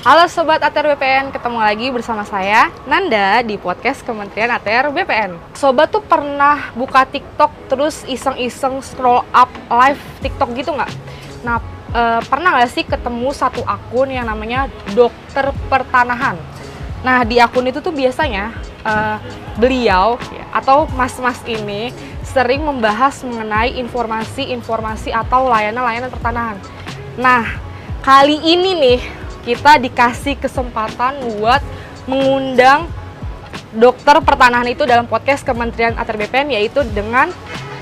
Halo Sobat ATR BPN, ketemu lagi bersama saya, Nanda, di podcast Kementerian ATR BPN. Sobat tuh pernah buka TikTok terus iseng-iseng scroll up live TikTok gitu nggak? Nah, pernah nggak sih ketemu satu akun yang namanya Dokter Pertanahan? Nah, di akun itu tuh biasanya beliau atau mas-mas ini sering membahas mengenai informasi-informasi atau layanan-layanan pertanahan. Nah, kali ini nih, kita dikasih kesempatan buat mengundang dokter pertanahan itu dalam podcast Kementerian ATR BPN, yaitu dengan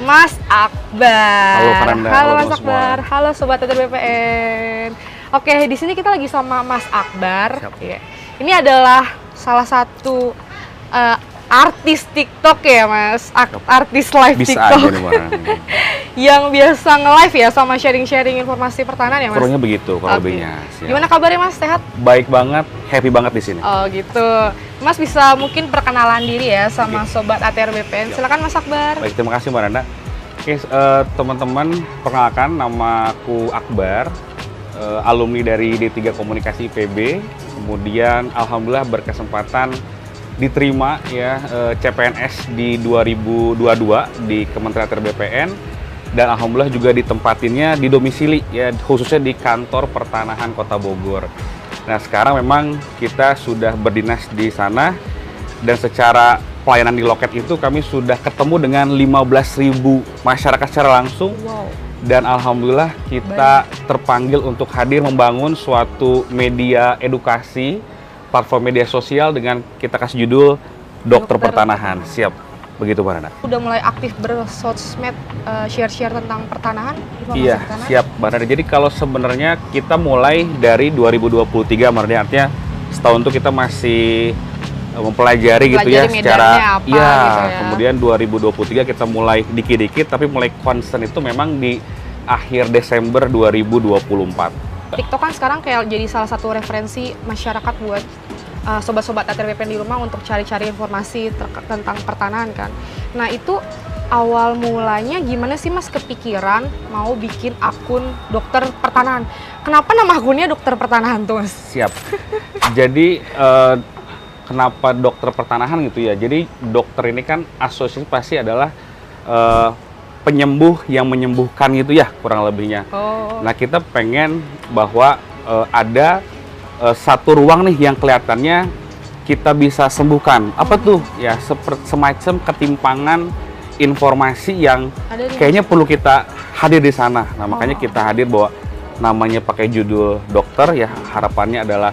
Mas Akbar. Halo Faranda, halo Mas Akbar, halo Sobat ATR BPN. Oke, di sini kita lagi sama Mas Akbar. Ya. Ini adalah salah satu artis TikTok ya Mas, artis live bisa TikTok. Bisa aja nih yang biasa nge-live ya sama sharing-sharing informasi pertanahan ya Mas? Kurangnya begitu kalau lebihnya. Gimana kabarnya Mas, sehat? Baik banget, happy banget di sini. Oh gitu. Mas bisa mungkin perkenalan diri ya sama Sobat ATR BPN. Silakan Mas Akbar. Baik, terima kasih Mbak Nanda. Oke, teman-teman, perkenalkan nama aku Akbar, alumni dari D3 Komunikasi IPB. Kemudian alhamdulillah berkesempatan diterima ya CPNS di 2022 di Kementerian ATR BPN, dan alhamdulillah juga ditempatinnya di domisili ya, khususnya di kantor pertanahan Kota Bogor. Nah, sekarang memang kita sudah berdinas di sana, dan secara pelayanan di loket itu kami sudah ketemu dengan 15.000 masyarakat secara langsung. Wow. Dan alhamdulillah kita terpanggil untuk hadir membangun suatu media edukasi, platform media sosial dengan kita kasih judul Dokter Pertanahan. Siap, begitu Mbak Nanda. Udah mulai aktif bersosmed, share-share tentang pertanahan? Iya, pertanahan? siap Mbak Nanda. Jadi kalau sebenarnya kita mulai dari 2023, Mbak Nanda, artinya setahun itu kita masih mempelajari gitu ya secara apa, gitu ya. Kemudian 2023 kita mulai dikit-dikit, tapi mulai concern itu memang di akhir Desember 2024. TikTok kan sekarang kayak jadi salah satu referensi masyarakat buat sobat-sobat ATR BPN di rumah untuk cari-cari informasi tentang pertanahan kan. Nah, itu awal mulanya gimana sih Mas kepikiran mau bikin akun Dokter Pertanahan? Kenapa nama akunnya Dokter Pertanahan tuh Mas? Siap. Jadi kenapa Dokter Pertanahan gitu ya? Jadi dokter ini kan asosiasi pasti adalah penyembuh yang menyembuhkan gitu ya, kurang lebihnya. Oh. Nah, kita pengen bahwa ada satu ruang nih yang kelihatannya kita bisa sembuhkan. Apa tuh? Ya, semacam ketimpangan informasi yang kayaknya perlu kita hadir di sana. Nah, makanya kita hadir bahwa namanya pakai judul dokter ya, harapannya adalah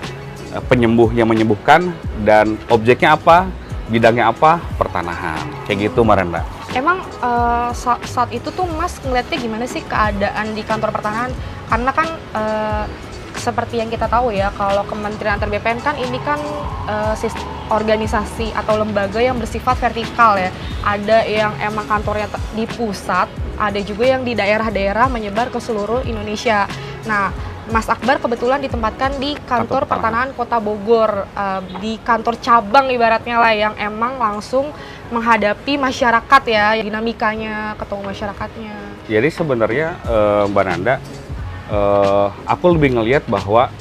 penyembuh yang menyembuhkan, dan objeknya apa, bidangnya apa, pertanahan. Kayak gitu Maranda. Emang saat itu tuh Mas ngeliatnya gimana sih keadaan di kantor pertanahan? Karena kan seperti yang kita tahu ya, kalau Kementerian ATR BPN kan ini kan organisasi atau lembaga yang bersifat vertikal ya. Ada yang emang kantornya di pusat, ada juga yang di daerah-daerah menyebar ke seluruh Indonesia. Nah, Mas Akbar kebetulan ditempatkan di kantor pertanahan Kota Bogor, di kantor cabang ibaratnya lah, yang emang langsung menghadapi masyarakat ya, dinamikanya, ketemu masyarakatnya. Jadi sebenarnya Mbak Nanda, aku lebih ngelihat bahwa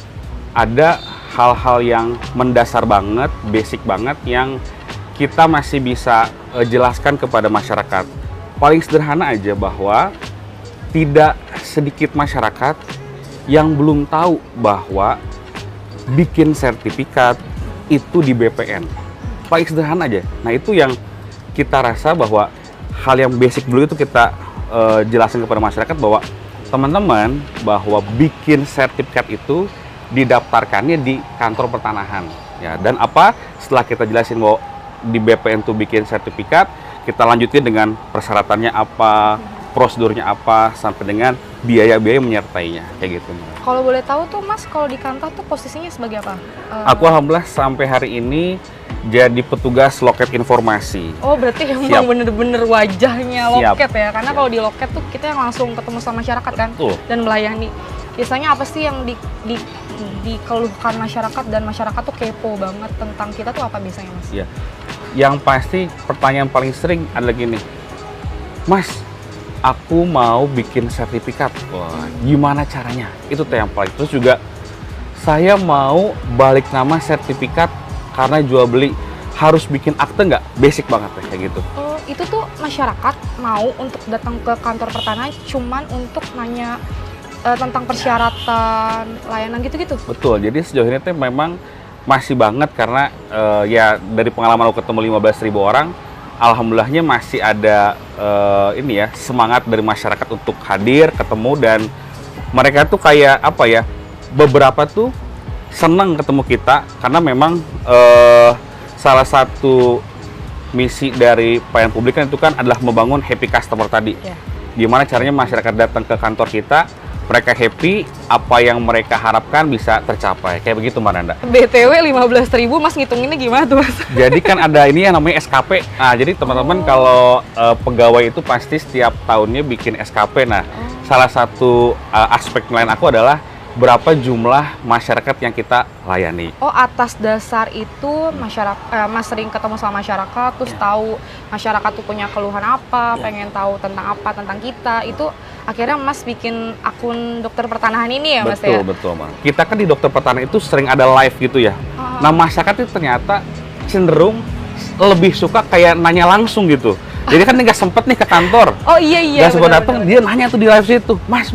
ada hal-hal yang mendasar banget, basic banget, yang kita masih bisa jelaskan kepada masyarakat. Paling sederhana aja bahwa tidak sedikit masyarakat yang belum tahu bahwa bikin sertifikat itu di BPN. Paling sederhana aja. Nah, itu yang kita rasa bahwa hal yang basic dulu itu kita jelasin kepada masyarakat, bahwa teman-teman, bahwa bikin sertifikat itu didaftarkannya di kantor pertanahan. Ya, dan apa? Setelah kita jelasin bahwa di BPN tuh bikin sertifikat, kita lanjutin dengan persyaratannya apa, prosedurnya apa, sampai dengan biaya-biaya menyertainya, kayak gitu. Kalau boleh tahu tuh Mas, kalau di kantor tuh posisinya sebagai apa? Aku alhamdulillah sampai hari ini jadi petugas loket informasi. Oh, berarti emang bener-bener wajahnya loket ya? Karena kalau di loket tuh kita yang langsung ketemu sama masyarakat kan? Betul. Dan melayani. Biasanya apa sih yang dikeluhkan masyarakat, dan masyarakat tuh kepo banget tentang kita tuh apa biasanya Mas? Iya. Yang pasti pertanyaan paling sering adalah gini, Mas, aku mau bikin sertifikat. Wah, gimana caranya? Itu tuh yang paling. Terus juga saya mau balik nama sertifikat karena jual beli, harus bikin akte nggak? Basic banget ya, kayak gitu. Oh, itu tuh masyarakat mau untuk datang ke kantor pertanahan cuman untuk nanya tentang persyaratan layanan gitu-gitu? Betul, jadi sejauh ini tuh memang masih banget karena ya dari pengalaman aku ketemu 15.000 orang, alhamdulillahnya masih ada ini ya, semangat dari masyarakat untuk hadir, ketemu, dan mereka tuh kayak apa ya, beberapa tuh senang ketemu kita karena memang salah satu misi dari pelayanan publik kan itu kan adalah membangun happy customer tadi. Yeah. Gimana caranya masyarakat datang ke kantor kita, mereka happy, apa yang mereka harapkan bisa tercapai. Kayak begitu, Mbak Nanda. BTW 15.000, Mas ngitunginnya gimana tuh, Mas? Jadi kan ada ini yang namanya SKP. Nah, jadi teman-teman kalau pegawai itu pasti setiap tahunnya bikin SKP. Nah, salah satu aspek nilaian aku adalah berapa jumlah masyarakat yang kita layani. Oh, atas dasar itu masyarakat, Mas sering ketemu sama masyarakat, terus tahu masyarakat tuh punya keluhan apa, pengen tahu tentang apa, tentang kita, itu akhirnya Mas bikin akun dokter pertanahan ini ya, Mas ya? Betul, Mas. Kita kan di dokter pertanahan itu sering ada live gitu ya. Nah, masyarakat itu ternyata cenderung lebih suka kayak nanya langsung gitu. Jadi kan nggak sempet nih ke kantor. Oh iya. Nggak sempat datang, dia nanya tuh di live situ. Mas,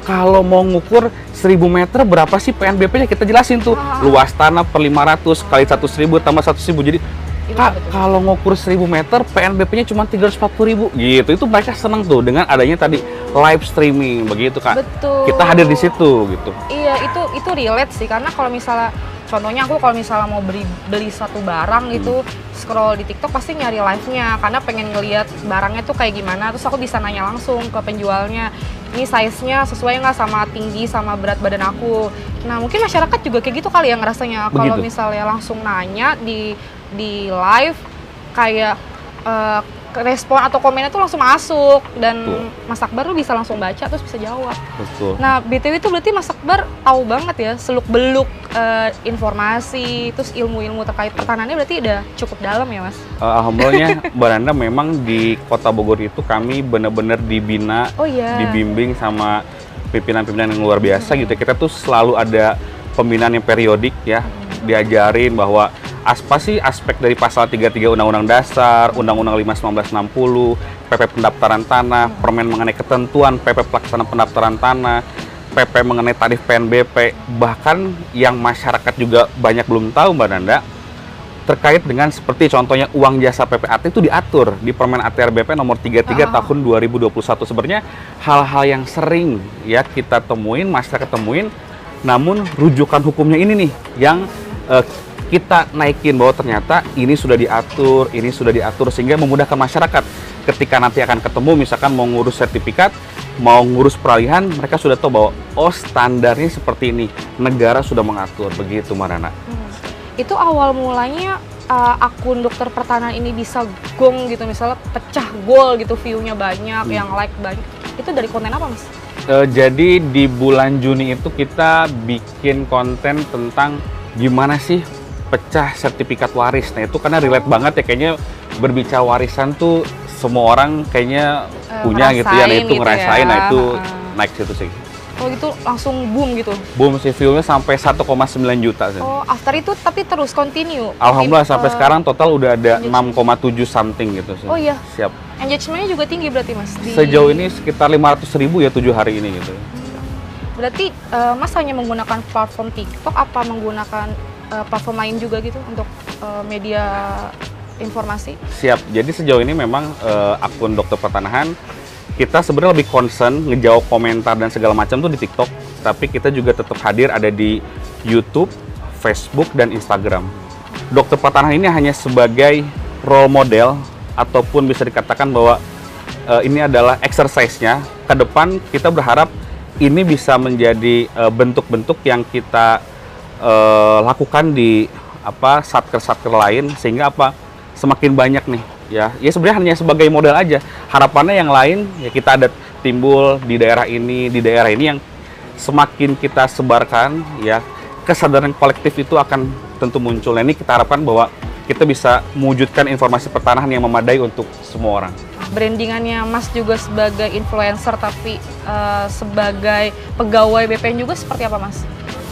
kalau mau ngukur 1000 meter berapa sih PNBP-nya? Kita jelasin tuh. Luas tanah per 500 kali 100.000 tambah 100.000. Jadi, Kak, kalau ngukur 1000 meter PNBP-nya cuma 340.000 gitu. Itu mereka seneng tuh dengan adanya tadi live streaming begitu, Kak. Betul. Kita hadir di situ gitu. Iya, itu relate sih, karena kalau misalnya contohnya aku kalau misalnya mau beli satu barang gitu, scroll di TikTok pasti nyari live-nya karena pengen ngeliat barangnya tuh kayak gimana, terus aku bisa nanya langsung ke penjualnya, ini size-nya sesuai nggak sama tinggi sama berat badan aku. Nah, mungkin masyarakat juga kayak gitu kali ya ngerasanya, kalau misalnya langsung nanya di live, kayak respon atau komennya tuh langsung masuk, dan Mas Akbar tuh bisa langsung baca terus bisa jawab. Betul. Nah, BTW itu berarti Mas Akbar tahu banget ya seluk-beluk informasi, terus ilmu-ilmu terkait pertanahannya berarti udah cukup dalam ya, Mas? Alhamdulillahnya, Mbak Nanda, memang di Kota Bogor itu kami benar-benar dibina, dibimbing sama pimpinan-pimpinan yang luar biasa gitu. Kita tuh selalu ada pembinaan yang periodik ya, diajarin bahwa apa sih aspek dari pasal 33 Undang-Undang Dasar, Undang-Undang 5 1960, PP Pendaftaran Tanah, Permen mengenai ketentuan PP Pelaksanaan Pendaftaran Tanah, PP mengenai tarif PNBP, bahkan yang masyarakat juga banyak belum tahu, Mbak Nanda, terkait dengan seperti contohnya uang jasa PPAT itu diatur di Permen ATR BP nomor 33 tahun 2021. Sebenarnya hal-hal yang sering ya kita temuin, masyarakat temuin, namun rujukan hukumnya ini nih yang kita naikin bahwa ternyata ini sudah diatur sehingga memudahkan masyarakat ketika nanti akan ketemu, misalkan mau ngurus sertifikat, mau ngurus peralihan, mereka sudah tahu bahwa oh standarnya seperti ini, negara sudah mengatur, begitu Marana. Itu awal mulanya akun dokter pertanahan ini bisa gong gitu, misalnya pecah gol gitu, view-nya banyak, yang like banyak, itu dari konten apa, Mas? Jadi di bulan Juni itu kita bikin konten tentang gimana sih pecah sertifikat waris. Nah itu karena relate banget ya, kayaknya berbicara warisan tuh semua orang kayaknya punya gitu ya, nah itu gitu ngerasain ya. Nah itu naik situ sih. Oh gitu langsung boom gitu? Boom sih, view-nya sampai 1,9 juta sih. Oh, after itu tapi terus continue? Alhamdulillah sampai sekarang total udah ada 6,7 something gitu sih. Oh iya? Siap. Engagement-nya juga tinggi berarti, Mas? Sejauh ini sekitar 500.000 ya 7 hari ini gitu. Berarti Mas hanya menggunakan platform TikTok, apa menggunakan platform lain juga gitu untuk media informasi? Siap. Jadi sejauh ini memang akun dokter pertanahan kita sebenarnya lebih concern ngejawab komentar dan segala macam tuh di TikTok, tapi kita juga tetap hadir ada di YouTube, Facebook, dan Instagram. Dokter pertanahan ini hanya sebagai role model ataupun bisa dikatakan bahwa ini adalah exercise-nya. Ke depan kita berharap ini bisa menjadi bentuk-bentuk yang kita lakukan di satker-satker lain, sehingga semakin banyak nih ya sebenarnya hanya sebagai modal aja. Harapannya yang lain ya kita ada timbul di daerah ini yang semakin kita sebarkan ya, kesadaran kolektif itu akan tentu muncul. Nah, ini kita harapkan bahwa kita bisa mewujudkan informasi pertanahan yang memadai untuk semua orang. Brandingannya Mas juga sebagai influencer tapi sebagai pegawai BPN juga seperti apa, Mas?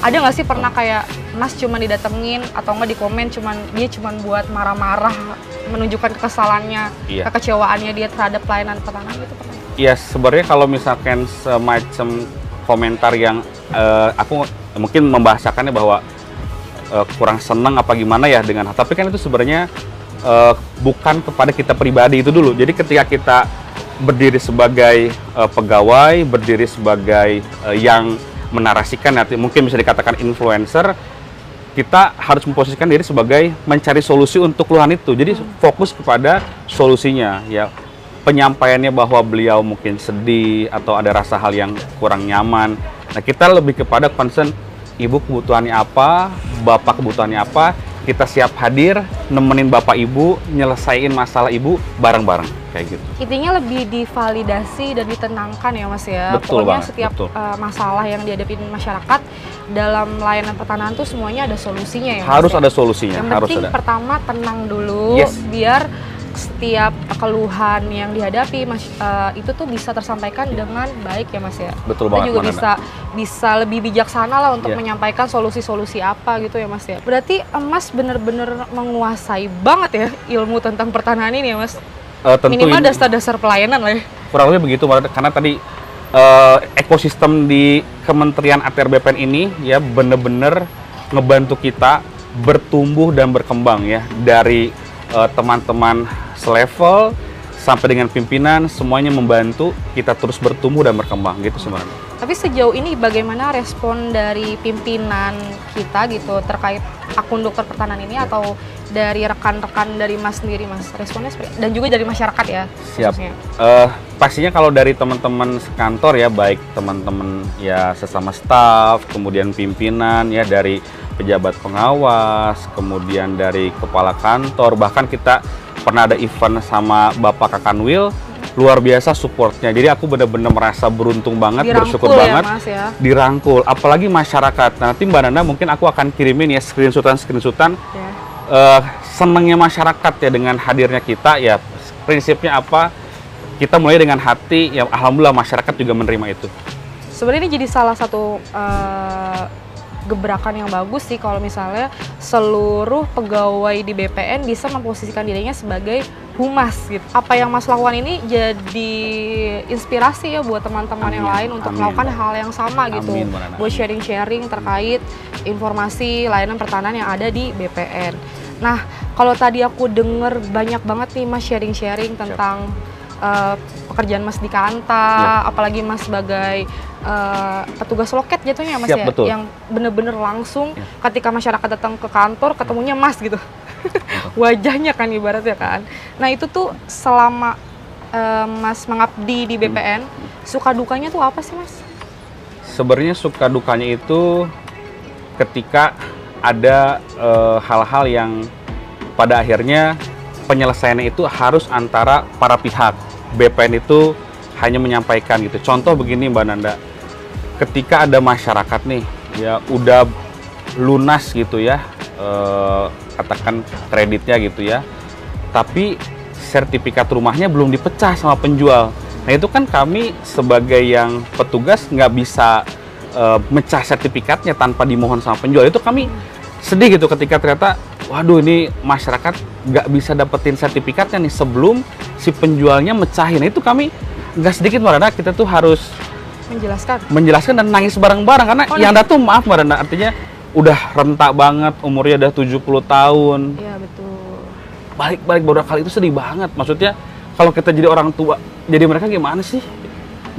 Ada nggak sih pernah kayak Mas cuma didatengin atau nggak di komen dia cuman buat marah-marah, menunjukkan kekesalannya, Iya. kekecewaannya dia terhadap pelayanan pertanahan gitu pernah? Iya, sebenarnya kalau misalkan semacam komentar yang aku mungkin membahasakannya bahwa kurang senang apa gimana ya dengan, tapi kan itu sebenarnya bukan kepada kita pribadi itu dulu. Jadi ketika kita berdiri sebagai pegawai, berdiri sebagai yang menarasikan, nanti mungkin bisa dikatakan influencer, kita harus memposisikan diri sebagai mencari solusi untuk keluhan itu. Jadi fokus kepada solusinya, ya. Penyampaiannya bahwa beliau mungkin sedih atau ada rasa hal yang kurang nyaman. Nah, kita lebih kepada concern, ibu kebutuhannya apa, bapak kebutuhannya apa, kita siap hadir, nemenin bapak ibu, nyelesain masalah ibu bareng-bareng, kayak gitu. Intinya lebih divalidasi dan ditenangkan ya Mas ya. Betul Pokoknya banget, setiap betul. Masalah yang dihadapi masyarakat dalam layanan pertanahan tuh semuanya ada solusinya ya Mas. Harus ya? ada solusinya, Yang harus penting ada. pertama tenang dulu, Yes. biar setiap keluhan yang dihadapi itu tuh bisa tersampaikan dengan baik ya Mas ya. Betul Kita banget, juga Mbak bisa lebih bijaksana lah untuk Iya. menyampaikan solusi-solusi apa gitu ya Mas ya. Berarti Mas bener-bener menguasai banget ya ilmu tentang pertanahan ini ya Mas. Tentu Minimal ini dasar-dasar pelayanan lah ya. kurang lebih begitu, Mbak, karena tadi ekosistem di Kementerian ATR BPN ini ya bener-bener ngebantu kita bertumbuh dan berkembang ya, dari teman-teman selevel sampai dengan pimpinan, semuanya membantu kita terus bertumbuh dan berkembang gitu sebenarnya. Tapi sejauh ini bagaimana respon dari pimpinan kita gitu terkait akun dokter pertanahan ini, atau dari rekan-rekan dari Mas sendiri Mas, responnya seperti, dan juga dari masyarakat ya? Siap. Khususnya. Pastinya kalau dari teman-teman sekantor ya, baik teman-teman ya sesama staf, kemudian pimpinan ya, dari pejabat pengawas, kemudian dari kepala kantor, bahkan kita pernah ada event sama Bapak Kakanwil, luar biasa supportnya. Jadi aku benar-benar merasa beruntung banget, bersyukur Dirangkul ya, banget, Mas ya. dirangkul. Apalagi masyarakat. Nah, nanti Mbak Nanda mungkin aku akan kirimin ya screenshotan Ya. senangnya masyarakat ya dengan hadirnya kita ya. Prinsipnya apa? Kita mulai dengan hati, ya alhamdulillah masyarakat juga menerima itu. Sebenarnya ini jadi salah satu gebrakan yang bagus sih kalau misalnya seluruh pegawai di BPN bisa memposisikan dirinya sebagai humas gitu. Apa yang Mas lakukan ini jadi inspirasi ya buat teman-teman yang Amin, lain untuk amin. melakukan hal yang sama gitu. Amin, Mbak Nana. Buat sharing-sharing terkait informasi layanan pertanahan yang ada di BPN. Nah, kalau tadi aku denger banyak banget nih Mas sharing-sharing tentang pekerjaan Mas di Kanta, apalagi Mas sebagai petugas loket jatuhnya Mas. Siap, ya, betul. yang bener-bener langsung Ya. ketika masyarakat datang ke kantor ketemunya Mas gitu. Wajahnya kan ibaratnya kan. Nah, itu tuh selama Mas mengabdi di BPN, suka dukanya tuh apa sih Mas? Sebenarnya suka dukanya itu ketika ada hal-hal yang pada akhirnya penyelesaiannya itu harus antara para pihak. BPN itu hanya menyampaikan gitu. Contoh begini Mbak Nanda, ketika ada masyarakat nih ya udah lunas gitu ya, katakan kreditnya gitu ya, tapi sertifikat rumahnya belum dipecah sama penjual. Nah itu kan kami sebagai yang petugas nggak bisa mecah sertifikatnya tanpa dimohon sama penjual. Itu kami sedih gitu ketika ternyata, waduh ini masyarakat nggak bisa dapetin sertifikatnya nih sebelum si penjualnya mecahin. Nah, itu kami nggak sedikit Mbak Nanda, kita tuh harus menjelaskan dan nangis bareng-bareng karena yang ada tuh maaf Mbak Nanda, artinya udah rentak banget, umurnya udah 70 tahun. Iya betul. Balik-balik beberapa kali itu sedih banget. Maksudnya kalau kita jadi orang tua, jadi mereka gimana sih?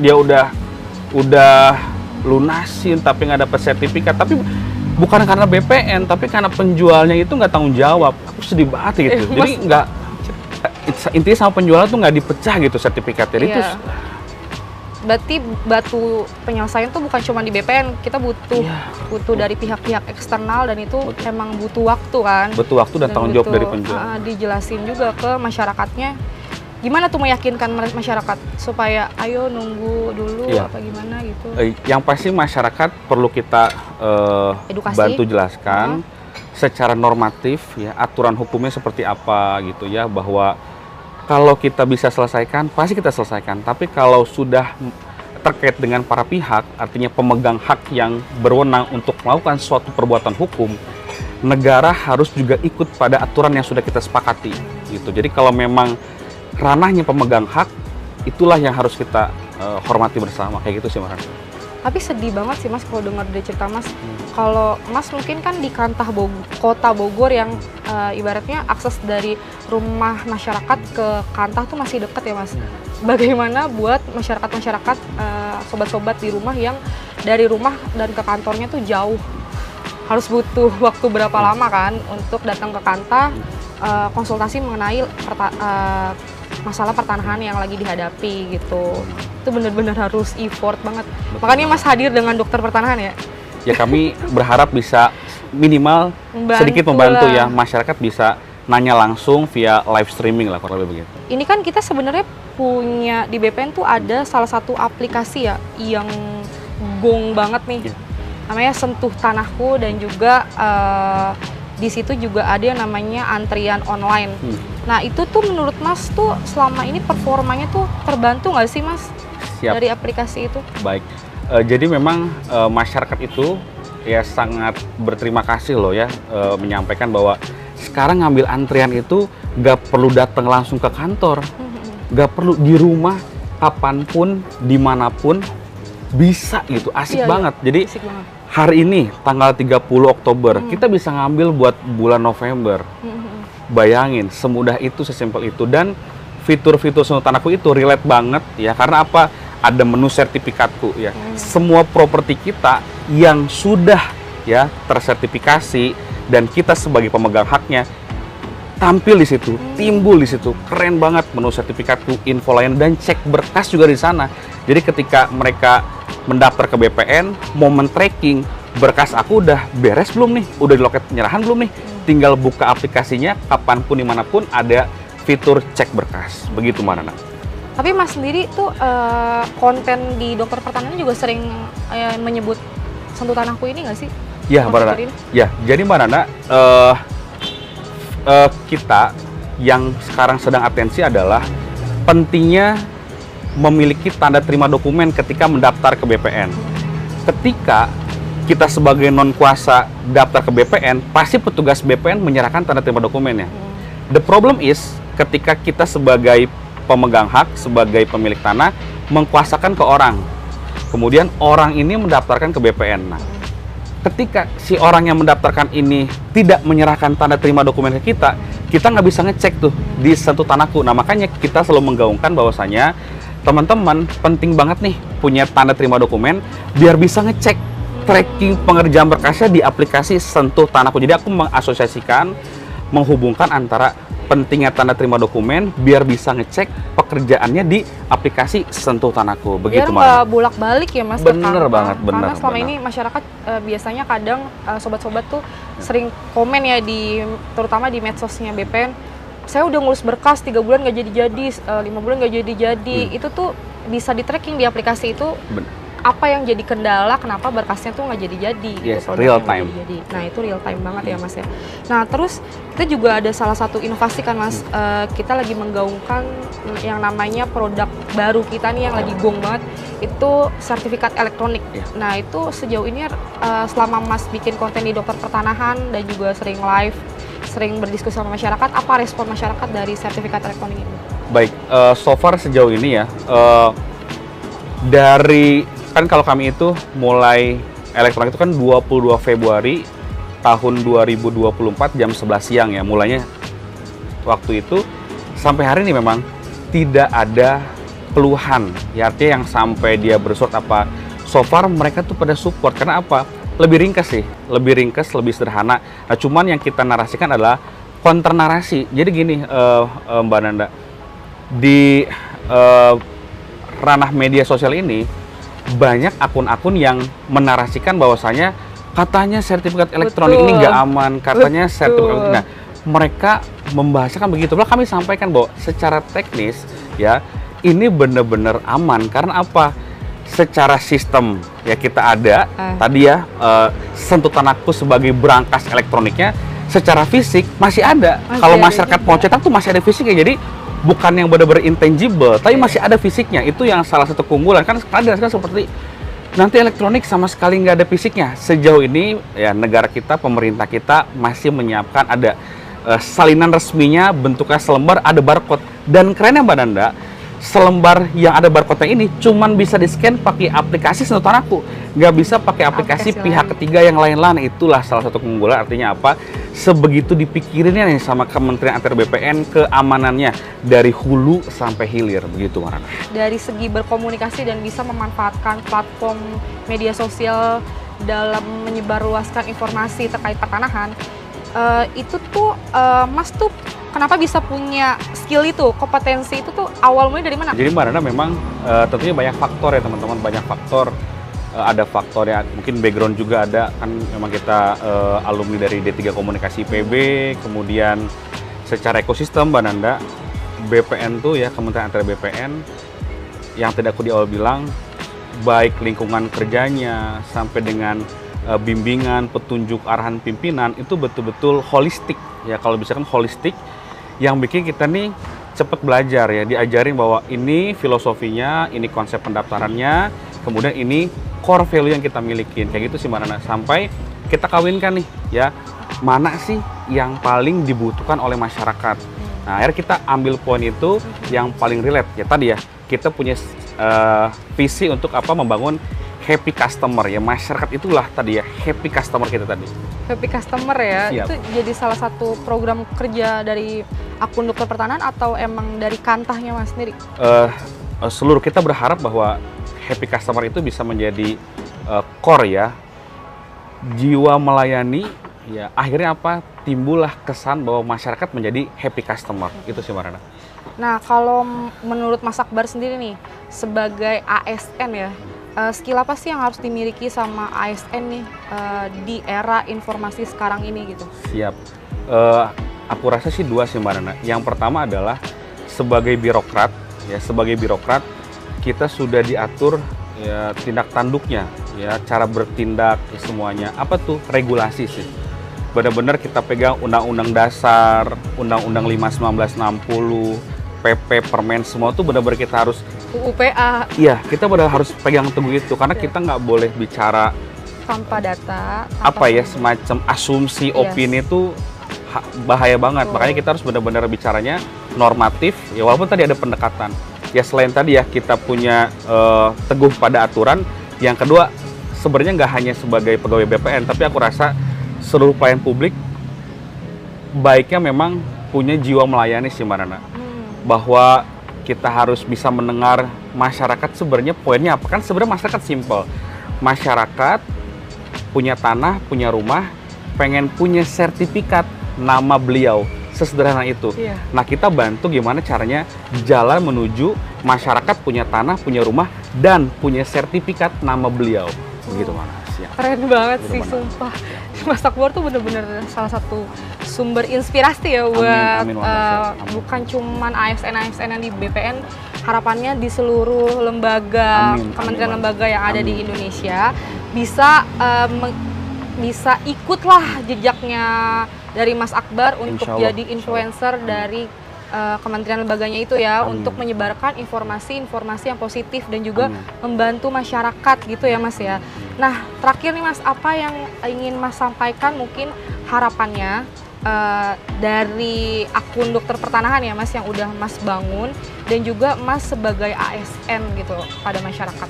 Dia udah lunasin tapi nggak dapet sertifikat, tapi bukan karena BPN, tapi karena penjualnya itu nggak tanggung jawab. Aku sedih banget gitu. Jadi nggak, intinya sama penjualnya tuh nggak dipecah gitu sertifikatnya. Itu berarti batu penyelesaian tuh bukan cuma di BPN, kita butuh dari pihak-pihak eksternal, dan itu emang butuh waktu kan. Butuh waktu dan tanggung jawab dari penjual. Dijelasin juga ke masyarakatnya. Gimana tuh meyakinkan masyarakat supaya ayo nunggu dulu apa gimana gitu? Yang pasti masyarakat perlu kita bantu jelaskan secara normatif ya, aturan hukumnya seperti apa gitu ya, bahwa kalau kita bisa selesaikan pasti kita selesaikan, tapi kalau sudah terkait dengan para pihak, artinya pemegang hak yang berwenang untuk melakukan suatu perbuatan hukum, negara harus juga ikut pada aturan yang sudah kita sepakati gitu. Jadi kalau memang ranahnya pemegang hak, itulah yang harus kita hormati bersama, kayak gitu sih Mas. Tapi sedih banget sih Mas kalau dengar dari cerita Mas. Kalau Mas mungkin kan di kota Bogor yang ibaratnya akses dari rumah masyarakat ke Kantah tuh masih dekat ya Mas. Bagaimana buat masyarakat-masyarakat, sobat-sobat di rumah yang dari rumah dan ke kantornya tuh jauh, harus butuh waktu berapa lama kan untuk datang ke Kantah, konsultasi mengenai masalah pertanahan yang lagi dihadapi gitu. Itu benar-benar harus effort banget. Makanya Mas hadir dengan dokter pertanahan ya. Ya kami berharap bisa minimal sedikit membantu ya, masyarakat bisa nanya langsung via live streaming lah kurang lebih begitu. Ini kan kita sebenarnya punya di BPN tuh ada salah satu aplikasi ya yang gong banget nih. Namanya Sentuh Tanahku, dan juga di situ juga ada yang namanya antrian online. Nah itu tuh menurut Mas tuh selama ini performanya tuh terbantu nggak sih Mas? Siap. Dari aplikasi itu? Baik, jadi memang masyarakat itu ya sangat berterima kasih loh ya, menyampaikan bahwa sekarang ngambil antrian itu nggak perlu datang langsung ke kantor, nggak perlu, di rumah kapanpun dimanapun bisa gitu, asik banget. Jadi asik banget. Hari ini tanggal 30 Oktober kita bisa ngambil buat bulan November. Bayangin, semudah itu, sesimpel itu. Dan fitur-fitur Sentuh Tanahku itu relate banget ya, karena apa? Ada menu sertifikatku ya. Semua properti kita yang sudah ya tersertifikasi dan kita sebagai pemegang haknya tampil di situ, timbul di situ. Keren banget menu sertifikatku, info lain, dan cek berkas juga di sana. Jadi ketika mereka mendaftar ke BPN, momen tracking, berkas aku udah beres belum nih? Udah di loket penyerahan belum nih? Tinggal buka aplikasinya, kapanpun, dimanapun, ada fitur cek berkas. Begitu Mbak Nana. Tapi Mas sendiri tuh konten di dokter pertanahan juga sering menyebut Sentuh Tanahku ini nggak sih? Ya Mbak Nana. Ya, jadi Mbak Nana, kita yang sekarang sedang atensi adalah pentingnya memiliki tanda terima dokumen ketika mendaftar ke BPN. Ketika kita sebagai non kuasa daftar ke BPN, pasti petugas BPN menyerahkan tanda terima dokumennya. The problem is ketika kita sebagai pemegang hak, sebagai pemilik tanah, mengkuasakan ke orang. Kemudian orang ini mendaftarkan ke BPN. Nah, ketika si orang yang mendaftarkan ini tidak menyerahkan tanda terima dokumen ke kita nggak bisa ngecek tuh di Sentuh Tanahku. Nah, makanya kita selalu menggaungkan bahwasanya teman-teman penting banget nih punya tanda terima dokumen biar bisa ngecek tracking pengerjaan berkasnya di aplikasi Sentuh Tanahku. Jadi aku mengasosiasikan, menghubungkan antara pentingnya tanda terima dokumen biar bisa ngecek pekerjaannya di aplikasi Sentuh Tanahku. Begitu Mas. Biar nggak bolak-balik ya Mas. Bener banget, bener. Karena selama ini masyarakat biasanya kadang sobat-sobat tuh sering komen ya terutama di medsosnya BPN. Saya udah ngurus berkas 3 bulan nggak jadi-jadi, 5 bulan nggak jadi-jadi. Itu tuh bisa di tracking di aplikasi itu. Apa yang jadi kendala, kenapa berkasnya tuh nggak jadi-jadi yes, gitu, real time. Nah itu real time banget ya Mas ya. Nah terus kita juga ada salah satu inovasi kan Mas, kita lagi menggaungkan yang namanya produk baru kita nih yang lagi gong banget, itu sertifikat elektronik. Nah itu sejauh ini selama Mas bikin konten di dokter pertanahan dan juga sering live, sering berdiskusi sama masyarakat, apa respon masyarakat dari sertifikat elektronik ini? Baik, so far sejauh ini ya, dari kan kalau kami itu mulai elektronik itu kan 22 Februari tahun 2024 jam 11 siang ya mulainya. Waktu itu sampai hari ini memang tidak ada keluhan ya, artinya yang sampai dia bersurat apa. So far mereka tuh pada support, karena apa? Lebih ringkas sih, lebih ringkas, lebih sederhana. Nah cuman yang kita narasikan adalah counter narasi. Jadi gini Mbak Nanda, di ranah media sosial ini banyak akun-akun yang menarasikan bahwasanya katanya sertifikat elektronik ini nggak aman, katanya sertifikat. Nah, mereka membahasakan begitu. Lalu kami sampaikan bahwa secara teknis ya ini benar-benar aman, karena apa? Secara sistem ya kita ada tadi ya Sentuh Tanahku sebagai berangkas elektroniknya, secara fisik masih ada. Kalau masyarakat mau cetak tuh masih ada fisiknya. Jadi bukan yang benar-benar intangible, tapi masih ada fisiknya. Itu yang salah satu keunggulan. Kan sekarang seperti nanti elektronik sama sekali nggak ada fisiknya. Sejauh ini ya negara kita, pemerintah kita masih menyiapkan ada salinan resminya, bentuknya selembar, ada barcode. Dan kerennya Mbak Nanda, selembar yang ada barcode-nya ini cuman bisa di-scan pakai aplikasi senutan aku. Nggak bisa pakai aplikasi pihak ketiga yang lain-lain. Itulah salah satu keunggulan. Artinya apa? Sebegitu dipikirinnya nih sama Kementerian ATR BPN keamanannya dari hulu sampai hilir. Begitu Marana. Dari segi berkomunikasi dan bisa memanfaatkan platform media sosial dalam menyebarluaskan informasi terkait pertanahan, itu tuh Mas tuh kenapa bisa punya skill itu, kompetensi itu tuh awal mulai dari mana? Jadi Mbak Nana memang tentunya banyak faktor ya teman-teman, banyak faktor. Ada faktor ya, mungkin background juga ada, kan memang kita alumni dari D3 Komunikasi IPB, kemudian secara ekosistem Mbak Nanda, BPN tuh ya, Kementerian ATR BPN, yang tidak aku di awal bilang, baik lingkungan kerjanya, sampai dengan bimbingan, petunjuk, arahan pimpinan, itu betul-betul holistik ya. Kalau bisa kan holistik, yang bikin kita nih cepat belajar ya, diajarin bahwa ini filosofinya, ini konsep pendaftarannya, kemudian ini core value yang kita milikin, kayak gitu sih Mbak Nana. Sampai kita kawinkan nih ya, mana sih yang paling dibutuhkan oleh masyarakat. Nah akhirnya kita ambil poin itu yang paling relate ya. Tadi ya, kita punya visi untuk apa, membangun happy customer ya. Masyarakat itulah tadi ya, happy customer kita tadi. Happy customer ya. Siap. Itu jadi salah satu program kerja dari akun dokter pertanahan atau emang dari kantahnya Mas sendiri? Seluruh kita berharap bahwa happy customer itu bisa menjadi core ya, jiwa melayani ya. Akhirnya apa, timbullah kesan bahwa masyarakat menjadi happy customer. Itu sih Marana. Nah kalau menurut Mas Akbar sendiri nih sebagai ASN ya, skill apa sih yang harus dimiliki sama ASN nih di era informasi sekarang ini gitu? Siap. Aku rasa sih dua sih Mbak Nana. Yang pertama adalah sebagai birokrat ya, sebagai birokrat kita sudah diatur ya tindak tanduknya ya, cara bertindak ya, semuanya. Apa tuh? Regulasi sih. Benar-benar kita pegang Undang-Undang Dasar, Undang-Undang 5 1960, PP, Permen, semua tuh benar-benar kita harus UPA. Iya, kita benar harus pegang teguh itu karena kita nggak boleh bicara tanpa data, apa ya, semacam asumsi, opini itu bahaya banget. Makanya kita harus benar-benar bicaranya normatif ya, walaupun tadi ada pendekatan. Ya selain tadi ya kita punya teguh pada aturan. Yang kedua sebenarnya nggak hanya sebagai pegawai BPN, tapi aku rasa seluruh pelayan publik baiknya memang punya jiwa melayani sih Mbak Nana. Bahwa kita harus bisa mendengar masyarakat sebenarnya poinnya apa. Kan sebenarnya masyarakat simple. Masyarakat punya tanah, punya rumah, pengen punya sertifikat nama beliau. Sesederhana itu. Iya. Nah kita bantu gimana caranya jalan menuju masyarakat punya tanah, punya rumah, dan punya sertifikat nama beliau. Begitu Mas. Ya. Keren banget sih, sumpah. Mas Akbar tuh bener-bener salah satu sumber inspirasi ya buat bukan cuman ASN-ASN yang di BPN, harapannya di seluruh lembaga, kementerian lembaga yang ada di Indonesia bisa bisa ikutlah jejaknya dari Mas Akbar untuk jadi influencer dari kementerian lembaganya itu ya, untuk menyebarkan informasi-informasi yang positif dan juga membantu masyarakat gitu ya Mas ya. Nah terakhir nih Mas, apa yang ingin Mas sampaikan, mungkin harapannya dari akun dokter pertanahan ya Mas yang udah Mas bangun, dan juga Mas sebagai ASN gitu pada masyarakat.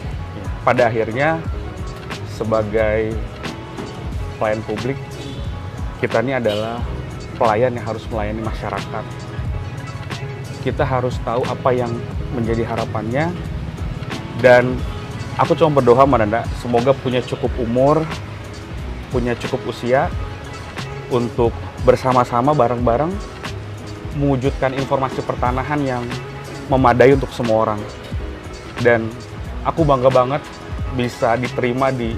Pada akhirnya sebagai pelayan publik, kita ini adalah pelayan yang harus melayani masyarakat. Kita harus tahu apa yang menjadi harapannya, dan aku cuma berdoa Mbak Nanda, semoga punya cukup umur, punya cukup usia untuk bersama-sama bareng-bareng mewujudkan informasi pertanahan yang memadai untuk semua orang. Dan aku bangga banget bisa diterima di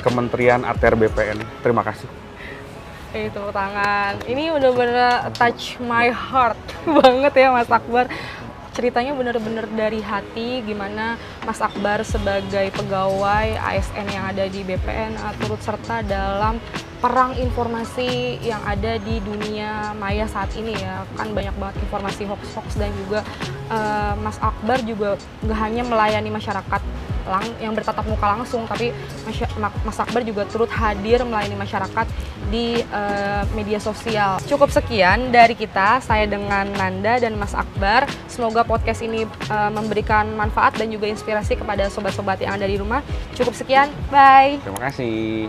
Kementerian ATR BPN. Terima kasih. Tepuk tangan. Ini bener-bener touch my heart banget ya Mas Akbar. ceritanya bener-bener dari hati gimana Mas Akbar sebagai pegawai ASN yang ada di BPN turut serta dalam perang informasi yang ada di dunia maya saat ini ya. Kan banyak banget informasi hoax-hoax dan juga Mas Akbar juga nggak hanya melayani masyarakat yang bertatap muka langsung, tapi Mas Akbar juga turut hadir melayani masyarakat di media sosial. Cukup sekian dari kita, saya dengan Nanda dan Mas Akbar. Semoga podcast ini memberikan manfaat dan juga inspirasi kepada sobat-sobat yang ada di rumah. Cukup sekian, bye! Terima kasih.